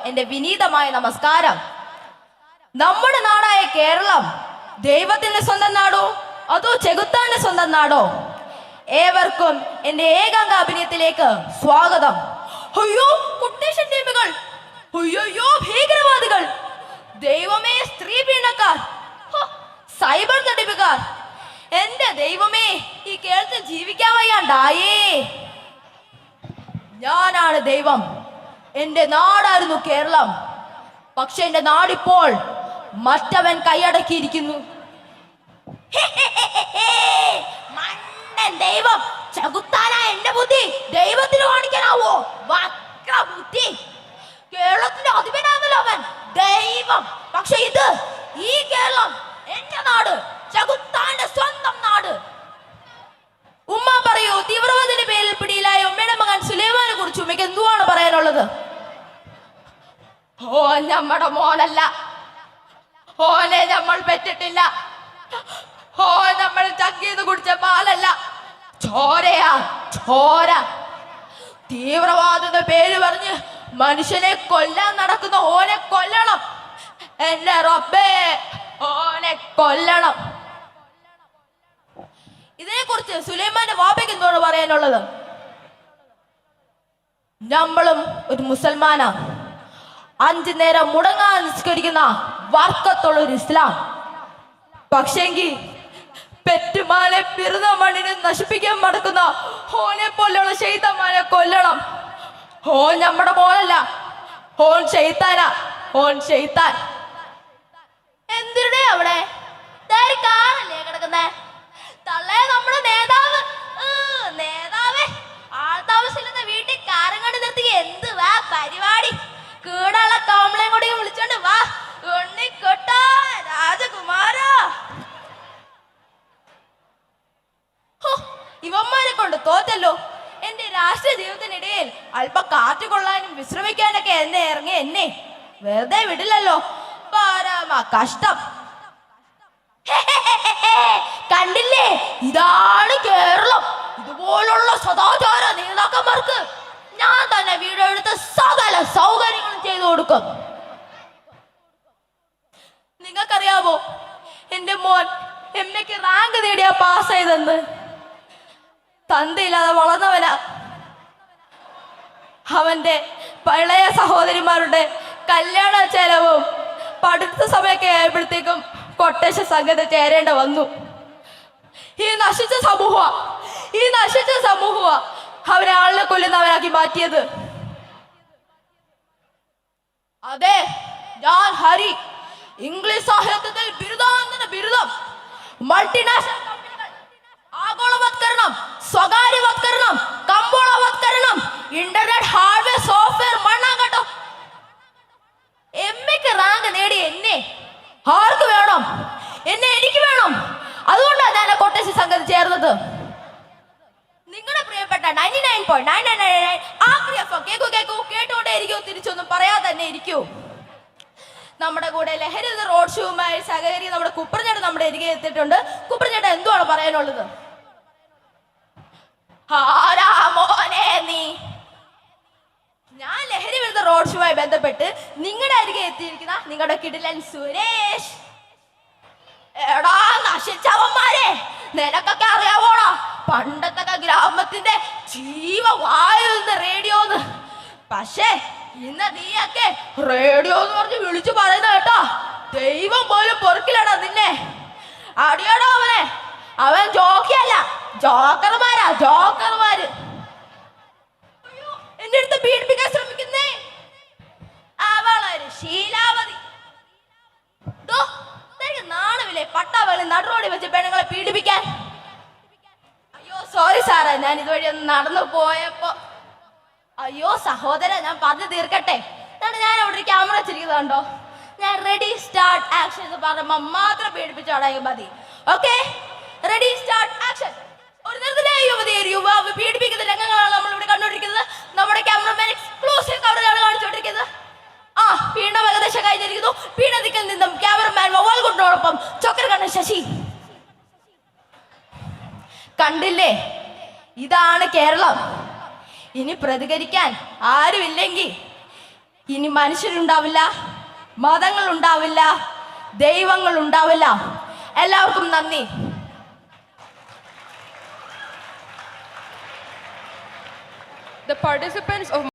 എൻ്റെ വിനീതമായ നമസ്കാരം. നമ്മുടെ നാടായ കേരളം ദൈവത്തിന്റെ സ്വന്തം നാടോ അതോ ചെകുത്താന്റെ സ്വന്തം നാടോ? ഏവർക്കും എൻ്റെ ഏകാംഗ അഭിനയത്തിലേക്ക് സ്വാഗതം. അയ്യോ കുട്ടേഷൻ ടീമുകൾ, അയ്യോ ഭീകരവാദികൾ, ദൈവമേ സ്ത്രീ പീഡനക്കാർ, സൈബർ തട്ടിപ്പുകാർ, എന്റെ ദൈവമേ ഈ കേരളത്തിൽ ജീവിക്കാൻ വയ്യാണ്ടായേ. ഞാനാണ് ദൈവം, എന്റെ നാടായിരുന്നു കേരളം. പക്ഷെ എന്റെ നാടിപ്പോൾ മറ്റവൻ കൈയടക്കിയിരിക്കുന്നു. മണ്ടൻ ദൈവം, ചകുത്താനായ എന്റെ ബുദ്ധി ദൈവത്തിന് കാണിക്കാനാവോ? വക്രബുദ്ധി. കേരളത്തിന്റെ അധിപനാണല്ലോ അവൻ, ദൈവം. പക്ഷെ ഇത് ഈ കേരളം എന്റെ നാട്, ചകുത്താന്റെ സ്വന്തം നാട്. ഉമ്മ പറയൂ, തീവ്രവാദത്തിന്റെ പേരിൽ പിടിയിലായ ഉമ്മയുടെ മകൻ സുലൈമാനെ കുറിച്ച് ഉമ്മയ്ക്ക് എന്തുവാണ് പറയാനുള്ളത്? ഓ നമ്മുടെ മോനല്ല, ഓനെ നമ്മൾ പെറ്റിട്ടില്ല, ഓ നമ്മൾ ചക്കീന്ന് കുടിച്ച പാലല്ല, ചോരയാ ചോര. തീവ്രവാദത്തിന്റെ പേര് പറഞ്ഞ് മനുഷ്യനെ കൊല്ലാൻ നടക്കുന്ന ഓനെ കൊല്ലണം. എന്റെ റബ്ബേ, ഓനെ കൊല്ലണം. ഇതിനെ കുറിച്ച് സുലൈമാന്റെ വാപ്പയ്ക്ക് എന്താണ് പറയാനുള്ളത്? നമ്മളും ഒരു മുസൽമാനാ, 5 നേരം മുടങ്ങാൻ നിസ്കരിക്കുന്ന വർക്കത്തുള്ള ഒരു ഇസ്ലാം. പക്ഷെങ്കിൽ പെറ്റുമാനെ പിറന്ന മണ്ണിനെ നശിപ്പിക്കാൻ മടക്കുന്ന ഓനെ പോലെയുള്ള ശൈത്താന്മാരെ കൊല്ലണം. ഓൻ നമ്മുടെ മോനല്ല, ഓൻ ശൈത്താനാ, ഓൻ ശൈത്താൻ. എന്തിരുടെ അവിടെ കാറല്ലേ കിടക്കുന്നേ? തള്ളേ നമ്മുടെ നേതാവ്, നേതാവേ ആൾത്താമസില്ലെന്ന വീട്ടിൽ കാരം കണ്ട് നിർത്തി എന്ത് വാ പരിപാടി? കീടുള്ള കോമളയും കൂടി വിളിച്ചോണ്ട് വാ ഉണ്ണിക്കൊട്ട രാജകുമാര. ഇവന്മാരെ കൊണ്ട് തോറ്റല്ലോ. എന്റെ രാഷ്ട്രീയ ജീവിതത്തിനിടയിൽ അല്പം കാറ്റ് കൊള്ളാനും വിശ്രമിക്കാനൊക്കെ എന്നെ വെറുതെ വിടില്ലല്ലോ. പരമ കഷ്ടം. കണ്ടില്ലേ, ഇതാണ് കേരളം. ഇതുപോലുള്ള സദാചാര നേതാക്കന്മാർക്ക് ഞാൻ തന്നെ വീടെടുത്ത് സകല സൗകര്യങ്ങളും ചെയ്തു കൊടുക്കും. നിങ്ങൾക്കറിയാമോ എന്റെ മോൻ എംഎക്ക് റാങ്ക് നേടിയാ പാസ്സായതെന്ന്? തന്തയില്ലാതെ വളർന്നവനാ. അവന്റെ പഴയ സഹോദരിമാരുടെ കല്യാണ ചെലവും പഠിത്ത സമയമൊക്കെ ആയപ്പോഴത്തേക്കും കൊട്ടേഷൻ സംഘത്തെ ചേരേണ്ട വന്നു. ഈ നശിച്ച സമൂഹ അവരെ ആളിനെ കൊല്ലുന്നവരാക്കി മാറ്റിയത്. അതെ, ഞാൻ ഹരി, ഇംഗ്ലീഷ് സാഹിത്യത്തിൽ ബിരുദം. മൾട്ടിനാഷണൽ കമ്പനികൾ, ആഗോളവത്കരണം, സ്വകാര്യവത്കരണം, കമ്പോളവത്കരണം, ഇന്റർനെറ്റ് ഹാർഡ്വെയർ സോഫ്റ്റ്വെയർ മണ്ണാങ്കട്ടം. എംഎക്ക് റാങ്ക് നേടി എന്നെ ആർക്ക് വേണം? എനിക്ക് വേണം. അതുകൊണ്ടാണ് ഞാൻ കൊട്ടേഷൻ സംഘത്തിൽ ചേർന്നത്. നിങ്ങളുടെ പ്രിയപ്പെട്ട 99.999 കേട്ടുകൊണ്ടേ ഇരിക്കൂ, തിരിച്ചൊന്നും പറയാതെ തന്നെ ഇരിക്കൂ. നമ്മുടെ കൂടെ ലഹരി റോഡ് ഷോയുമായി സഹകരിക്കുന്ന നമ്മുടെ കുപ്രചേട്ടൻ നമ്മുടെ അരികെ എത്തിയിട്ടുണ്ട്. കുപ്രചേട്ടൻ എന്തുവാണ് പറയാനുള്ളത്? ആരാ മോനെ നീ? ഞാൻ ലഹരി വിരുദ്ധ റോഡ് ഷോയുമായി ബന്ധപ്പെട്ട് നിങ്ങളുടെ അരികെ എത്തിയിരിക്കുന്ന നിങ്ങളുടെ കിടിലൻ സുരേഷ്. എടാ നശിച്ചവന്മാരെ, നിനക്കൊക്കെ അറിയാവോടാ പണ്ടത്തെ ഗ്രാമത്തിന്റെ ജീവവായു റേഡിയോന്ന്? പക്ഷേ ഇന്ന് നീയൊക്കെ റേഡിയോ എന്ന് പറഞ്ഞ് വിളിച്ചു പറയുന്ന കേട്ടോ. ദൈവം പോലും പൊറുക്കില്ലടാ നിന്നെ. അടിയടോ അവനെ, അവൻ ജോക്കിയല്ല, ജോക്കർമാര്. എന്റെ അടുത്ത് പീഡിപ്പിക്കാൻ ശ്രമിക്കുന്നേ അവളൊരു ശീലാവതി. നാണമില്ലേ പട്ടാവളി നടുറോടി വെച്ച് പെണ്ണുങ്ങളെ പീഡിപ്പിക്കാൻ? അയ്യോ സോറി സാറേ, ഞാൻ ഇതുവഴി ഒന്ന് നടന്നു പോയപ്പോ. അയ്യോ സഹോദര, ഞാൻ പറഞ്ഞു തീർക്കട്ടെ. ഞാൻ അവിടെ ഒരു ക്യാമറ വെച്ചിരിക്കുന്നുണ്ടോ? ഞാൻ റെഡി സ്റ്റാർട്ട് ആക്ഷൻ എന്ന് പറയുമ്പോ മാത്രം പീഡിപ്പിച്ചോടായി മതി. Okay, ready start action. ഒരു നിർദ്ദിഷ്ട യുവാവ് പീഡിപ്പിക്കുന്ന രംഗങ്ങളാണ് നമ്മൾ ഇവിടെ കണ്ടുകൊണ്ടിരിക്കുന്നത്. നമ്മുടെ ക്യാമറമാൻ എക്സ്ക്ലൂസീവ് കവറേജാണ് കാണിച്ചുകൊണ്ടിരിക്കുന്നത്. പീഡനം ഏകദേശം കഴിഞ്ഞിരിക്കുന്നു. പീഡനത്തിൽ നിന്നും ക്യാമറമാൻ മൊബൈൽ കൊണ്ടോടൊപ്പം ചൊക്കരക്കണ്ണ ശശി. കണ്ടില്ലേ, ഇതാണ് കേരളം. ഇനി പ്രതികരിക്കാൻ ആരുമില്ലെങ്കിൽ ഇനി മനുഷ്യരുണ്ടാവില്ല, മതങ്ങൾ ഉണ്ടാവില്ല, ദൈവങ്ങൾ ഉണ്ടാവില്ല. എല്ലാവർക്കും നന്ദി. The participants of